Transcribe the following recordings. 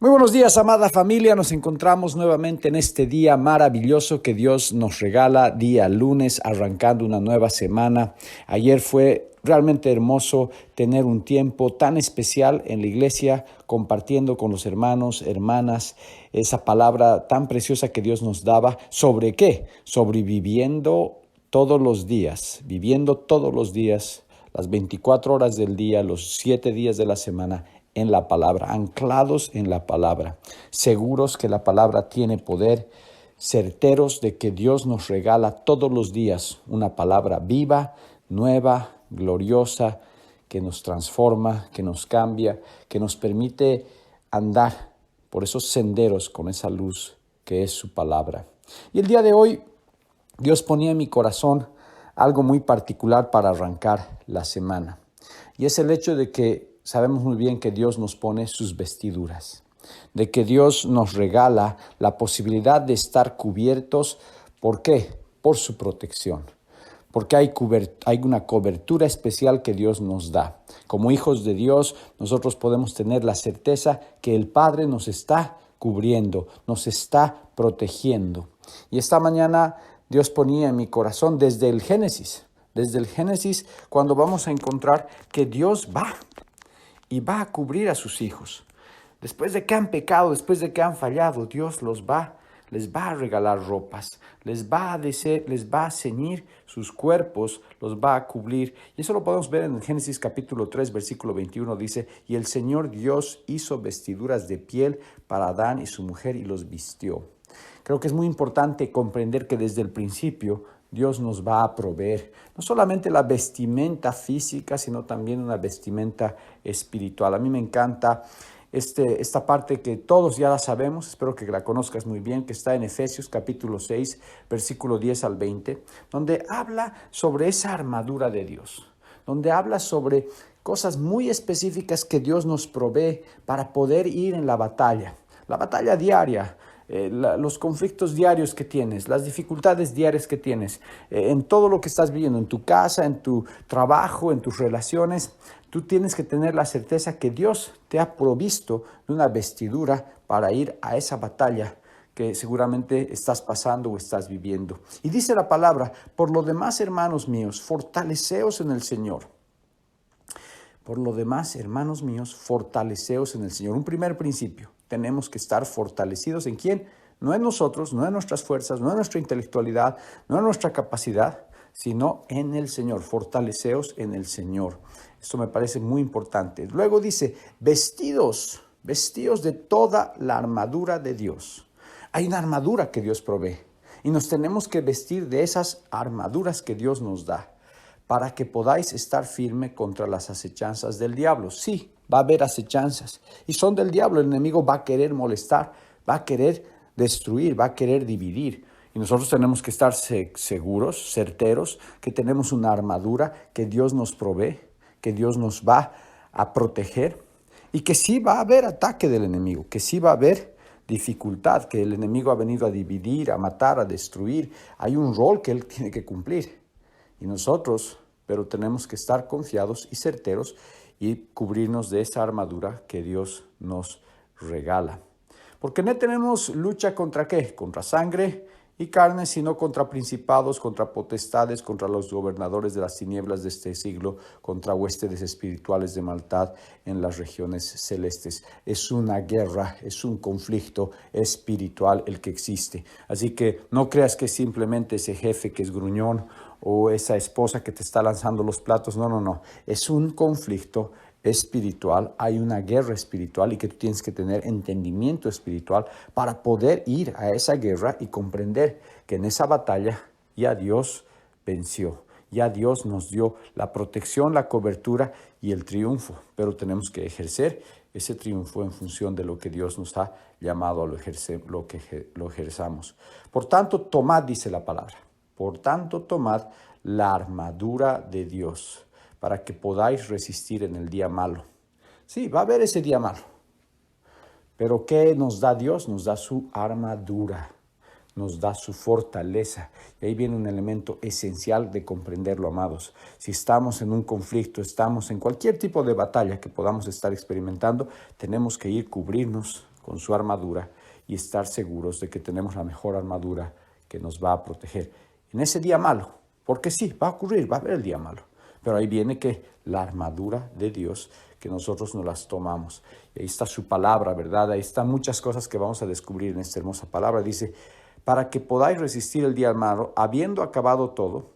Muy buenos días, amada familia. Nos encontramos nuevamente en este día maravilloso que Dios nos regala, día lunes, arrancando una nueva semana. Ayer fue realmente hermoso tener un tiempo tan especial en la iglesia, compartiendo con los hermanos, hermanas, esa palabra tan preciosa que Dios nos daba. ¿Sobre qué? Sobreviviendo todos los días, viviendo todos los días, las 24 horas del día, los 7 días de la semana, en la palabra, anclados en la palabra, seguros que la palabra tiene poder, certeros de que Dios nos regala todos los días una palabra viva, nueva, gloriosa, que nos transforma, que nos cambia, que nos permite andar por esos senderos con esa luz que es su palabra. Y el día de hoy Dios ponía en mi corazón algo muy particular para arrancar la semana. Y es el hecho de que sabemos muy bien que Dios nos pone sus vestiduras, de que Dios nos regala la posibilidad de estar cubiertos. ¿Por qué? Por su protección. Porque hay una cobertura especial que Dios nos da. Como hijos de Dios, nosotros podemos tener la certeza que el Padre nos está cubriendo, nos está protegiendo. Y esta mañana Dios ponía en mi corazón desde el Génesis, cuando vamos a encontrar que Dios va y va a cubrir a sus hijos. Después de que han pecado, después de que han fallado, Dios les va a regalar ropas, les va a ceñir sus cuerpos, los va a cubrir. Y eso lo podemos ver en el Génesis capítulo 3, versículo 21, dice: y el Señor Dios hizo vestiduras de piel para Adán y su mujer y los vistió. Creo que es muy importante comprender que desde el principio Dios nos va a proveer no solamente la vestimenta física, sino también una vestimenta espiritual. A mí me encanta esta parte que todos ya la sabemos, espero que la conozcas muy bien, que está en Efesios capítulo 6, versículo 10 al 20, donde habla sobre esa armadura de Dios, donde habla sobre cosas muy específicas que Dios nos provee para poder ir en la batalla diaria. Los conflictos diarios que tienes, las dificultades diarias que tienes, en todo lo que estás viviendo, en tu casa, en tu trabajo, en tus relaciones, tú tienes que tener la certeza que Dios te ha provisto de una vestidura para ir a esa batalla que seguramente estás pasando o estás viviendo. Y dice la palabra: por lo demás, hermanos míos, fortaleceos en el Señor. Por lo demás, hermanos míos, fortaleceos en el Señor. Un primer principio: tenemos que estar fortalecidos. ¿En quién? No en nosotros, no en nuestras fuerzas, no en nuestra intelectualidad, no en nuestra capacidad, sino en el Señor. Fortaleceos en el Señor. Esto me parece muy importante. Luego dice: vestidos de toda la armadura de Dios. Hay una armadura que Dios provee y nos tenemos que vestir de esas armaduras que Dios nos da, para que podáis estar firme contra las acechanzas del diablo. Sí, va a haber acechanzas y son del diablo. El enemigo va a querer molestar, va a querer destruir, va a querer dividir. Y nosotros tenemos que estar seguros, certeros, que tenemos una armadura que Dios nos provee, que Dios nos va a proteger, y que sí va a haber ataque del enemigo, que sí va a haber dificultad, que el enemigo ha venido a dividir, a matar, a destruir. Hay un rol que él tiene que cumplir. Y nosotros, pero tenemos que estar confiados y certeros y cubrirnos de esa armadura que Dios nos regala. Porque no tenemos lucha contra ¿qué? Contra sangre y carne, sino contra principados, contra potestades, contra los gobernadores de las tinieblas de este siglo, contra huestes espirituales de maldad en las regiones celestes. Es una guerra, es un conflicto espiritual el que existe. Así que no creas que simplemente ese jefe que es gruñón o esa esposa que te está lanzando los platos. No. Es un conflicto espiritual, hay una guerra espiritual, y que tú tienes que tener entendimiento espiritual para poder ir a esa guerra y comprender que en esa batalla ya Dios venció, ya Dios nos dio la protección, la cobertura y el triunfo, pero tenemos que ejercer ese triunfo en función de lo que Dios nos ha llamado a lo ejerzamos. Por tanto, tomad, dice la palabra, por tanto, tomad la armadura de Dios, para que podáis resistir en el día malo. Sí, va a haber ese día malo. Pero ¿qué nos da Dios? Nos da su armadura, nos da su fortaleza. Y ahí viene un elemento esencial de comprenderlo, amados. Si estamos en un conflicto, estamos en cualquier tipo de batalla que podamos estar experimentando, tenemos que ir cubrirnos con su armadura y estar seguros de que tenemos la mejor armadura que nos va a proteger en ese día malo, porque sí, va a ocurrir, va a haber el día malo, pero ahí viene que la armadura de Dios, que nosotros nos las tomamos. Y ahí está su palabra, ¿verdad? Ahí están muchas cosas que vamos a descubrir en esta hermosa palabra. Dice, para que podáis resistir el día malo, habiendo acabado todo,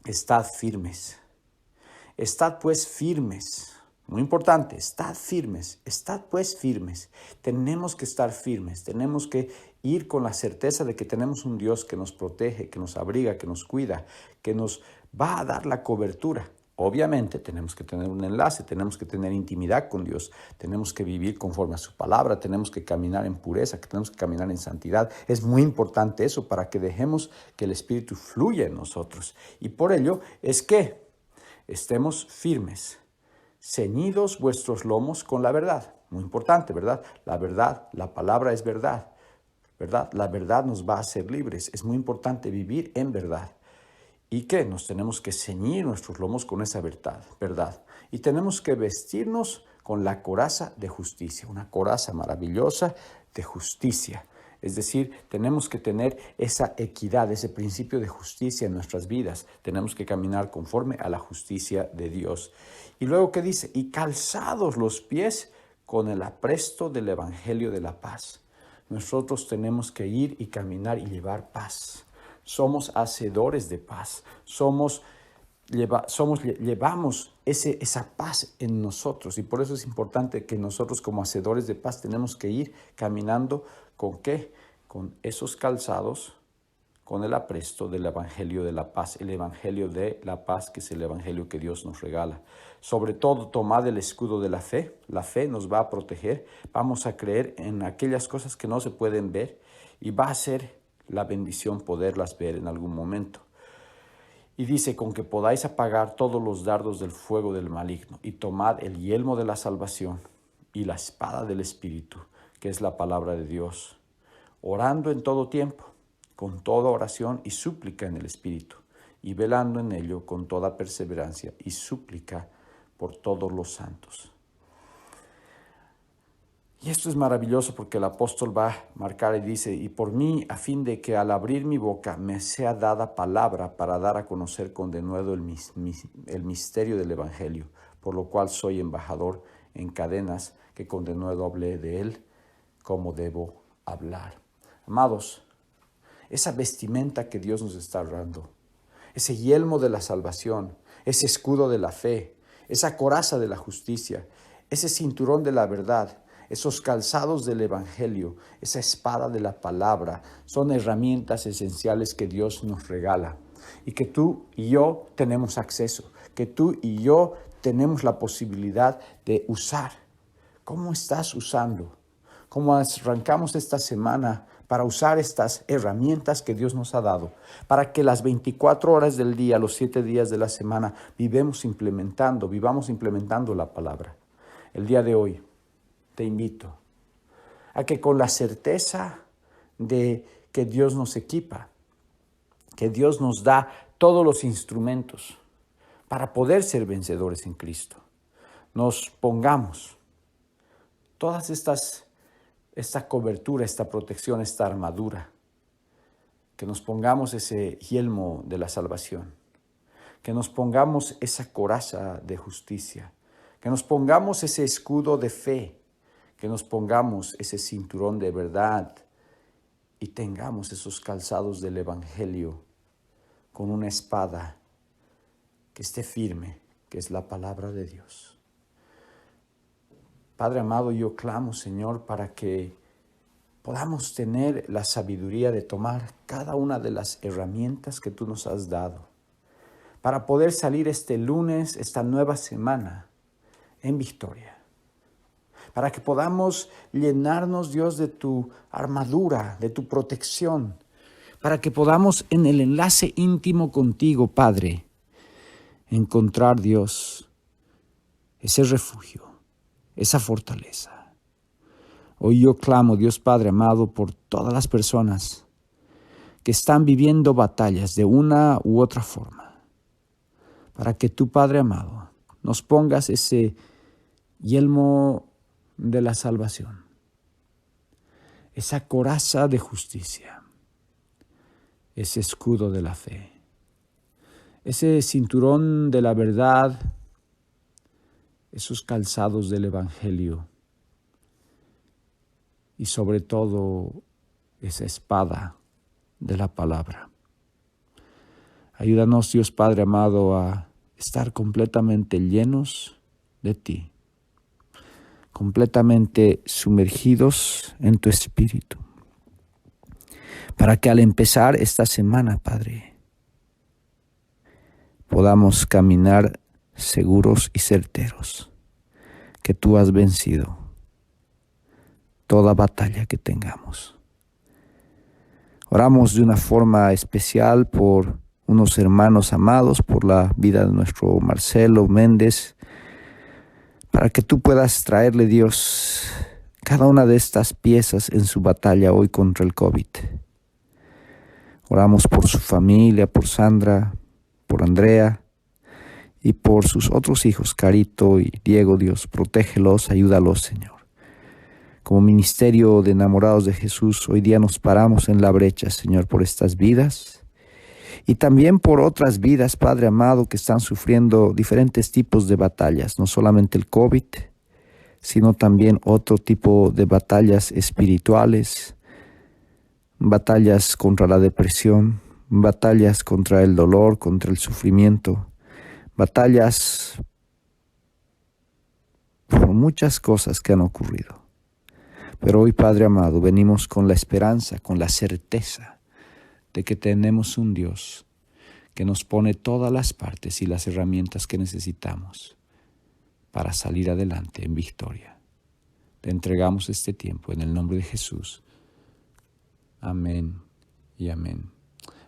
estad firmes. Estad pues firmes. Muy importante, estad firmes, estad pues firmes. Tenemos que estar firmes, tenemos que ir con la certeza de que tenemos un Dios que nos protege, que nos abriga, que nos cuida, que nos va a dar la cobertura. Obviamente tenemos que tener un enlace, tenemos que tener intimidad con Dios, tenemos que vivir conforme a su palabra, tenemos que caminar en pureza, tenemos que caminar en santidad. Es muy importante eso para que dejemos que el Espíritu fluya en nosotros. Y por ello es que estemos firmes. Ceñidos vuestros lomos con la verdad. Muy importante, ¿verdad? La verdad, la palabra es verdad, ¿verdad? La verdad nos va a hacer libres. Es muy importante vivir en verdad. ¿Y qué? Nos tenemos que ceñir nuestros lomos con esa verdad. Y tenemos que vestirnos con la coraza de justicia, una coraza maravillosa de justicia. Es decir, tenemos que tener esa equidad, ese principio de justicia en nuestras vidas. Tenemos que caminar conforme a la justicia de Dios. Y luego, ¿qué dice? Y calzados los pies con el apresto del Evangelio de la paz. Nosotros tenemos que ir y caminar y llevar paz. Somos hacedores de paz. Llevamos esa paz en nosotros. Y por eso es importante que nosotros como hacedores de paz tenemos que ir caminando ¿con qué? Con esos calzados, con el apresto del Evangelio de la paz, el Evangelio de la paz, que es el Evangelio que Dios nos regala. Sobre todo, tomad el escudo de la fe nos va a proteger, vamos a creer en aquellas cosas que no se pueden ver y va a ser la bendición poderlas ver en algún momento. Y dice, con que podáis apagar todos los dardos del fuego del maligno y tomad el yelmo de la salvación y la espada del Espíritu, que es la palabra de Dios, orando en todo tiempo, con toda oración y súplica en el Espíritu, y velando en ello con toda perseverancia y súplica por todos los santos. Y esto es maravilloso porque el apóstol va a marcar y dice, y por mí, a fin de que al abrir mi boca me sea dada palabra para dar a conocer con denuedo el misterio del Evangelio, por lo cual soy embajador en cadenas, que con denuedo hablé de él, como debo hablar. Amados, esa vestimenta que Dios nos está dando, ese yelmo de la salvación, ese escudo de la fe, esa coraza de la justicia, ese cinturón de la verdad, esos calzados del Evangelio, esa espada de la palabra, son herramientas esenciales que Dios nos regala y que tú y yo tenemos acceso, que tú y yo tenemos la posibilidad de usar. ¿Cómo estás usando? ¿Cómo arrancamos esta semana para usar estas herramientas que Dios nos ha dado? Para que las 24 horas del día, los 7 días de la semana, vivamos implementando la palabra. El día de hoy te invito a que con la certeza de que Dios nos equipa, que Dios nos da todos los instrumentos para poder ser vencedores en Cristo, nos pongamos esta cobertura, esta protección, esta armadura, que nos pongamos ese yelmo de la salvación, que nos pongamos esa coraza de justicia, que nos pongamos ese escudo de fe, que nos pongamos ese cinturón de verdad y tengamos esos calzados del Evangelio con una espada que esté firme, que es la palabra de Dios. Padre amado, yo clamo, Señor, para que podamos tener la sabiduría de tomar cada una de las herramientas que tú nos has dado para poder salir este lunes, esta nueva semana, en victoria. Para que podamos llenarnos, Dios, de tu armadura, de tu protección, para que podamos en el enlace íntimo contigo, Padre, encontrar, Dios, ese refugio, esa fortaleza. Hoy yo clamo, Dios Padre amado, por todas las personas que están viviendo batallas de una u otra forma, para que tú, Padre amado, nos pongas ese yelmo de la salvación, esa coraza de justicia, ese escudo de la fe, ese cinturón de la verdad, esos calzados del Evangelio y sobre todo esa espada de la palabra. Ayúdanos, Dios Padre amado, a estar completamente llenos de ti, completamente sumergidos en tu Espíritu, para que al empezar esta semana, Padre, podamos caminar seguros y certeros, que tú has vencido toda batalla que tengamos. Oramos de una forma especial por unos hermanos amados, por la vida de nuestro Marcelo Méndez, para que tú puedas traerle, Dios, cada una de estas piezas en su batalla hoy contra el COVID. Oramos por su familia, por Sandra, por Andrea y por sus otros hijos, Carito y Diego. Dios, protégelos, ayúdalos, Señor. Como ministerio de enamorados de Jesús, hoy día nos paramos en la brecha, Señor, por estas vidas y también por otras vidas, Padre amado, que están sufriendo diferentes tipos de batallas, no solamente el COVID, sino también otro tipo de batallas espirituales, batallas contra la depresión, batallas contra el dolor, contra el sufrimiento, batallas por muchas cosas que han ocurrido. Pero hoy, Padre amado, venimos con la esperanza, con la certeza de que tenemos un Dios que nos pone todas las partes y las herramientas que necesitamos para salir adelante en victoria. Te entregamos este tiempo en el nombre de Jesús. Amén y amén.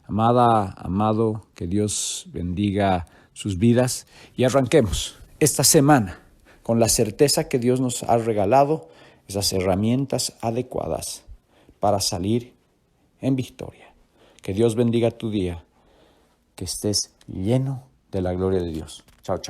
Amada, amado, que Dios bendiga sus vidas y arranquemos esta semana con la certeza que Dios nos ha regalado esas herramientas adecuadas para salir en victoria. Que Dios bendiga tu día, que estés lleno de la gloria de Dios. Chao, chao.